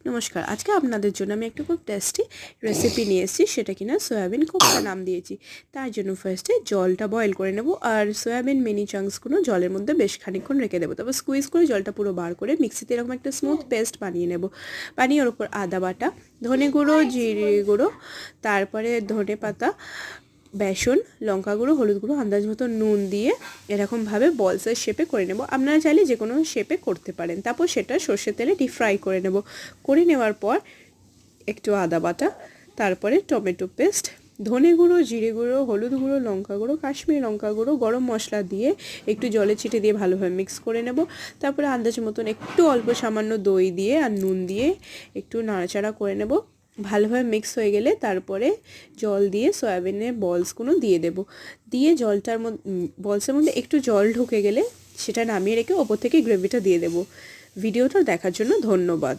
নমস্কার, আজকে আপনাদের জন্য আমি একটা খুব টেস্টি রেসিপি নিয়ে এসেছি। সেটা কিনা সয়াবিন কোপ্তা নাম দিয়েছি। তার জন্য ফার্স্টে জলটা বয়েল করে নেব, আর সয়াবিন মিনি চাঙ্কসগুলো জলের মধ্যে বেশ খানিকক্ষণ রেখে দেবো। তারপর স্কুইজ করে জলটা পুরো বার করে মিক্সিতে এরকম একটা স্মুথ পেস্ট বানিয়ে নেব। বানিয়ে ওর ওপর আদা বাটা, ধনে গুঁড়ো, জিরে গুঁড়ো, তারপরে ধনে পাতা, বেসন, লঙ্কা গুঁড়ো, হলুদ গুঁড়ো, আন্দাজ মতো নুন দিয়ে এরকমভাবে বলসের শেপে করে নেব। আপনারা চাইলে যে কোনো শেপে করতে পারেন। তারপর সেটা সর্ষের তেলে ডিপ ফ্রাই করে নেব। করে নেওয়ার পর একটু আদা বাটা, তারপরে টমেটো পেস্ট, ধনে গুঁড়ো, জিরে গুঁড়ো, হলুদ গুঁড়ো, লঙ্কা গুঁড়ো, কাশ্মীরি লঙ্কা গুঁড়ো, গরম মশলা দিয়ে একটু জলে ছিটে দিয়ে ভালোভাবে মিক্স করে নেব। তারপরে আন্দাজ মতন একটু অল্প সামান্য দই দিয়ে আর নুন দিয়ে একটু নাড়াচাড়া করে নেব। ভালোভাবে মিক্স হয়ে গেলে তারপরে জল দিয়ে সয়াবিনের বলসগুলো দিয়ে দেব। দিয়ে জলটার মধ্যে বলসের মধ্যে একটু জল ঢুকে গেলে সেটা নামিয়ে রেখে ওপর থেকে গ্রেভিটা দিয়ে দেব। ভিডিওটা দেখার জন্য ধন্যবাদ।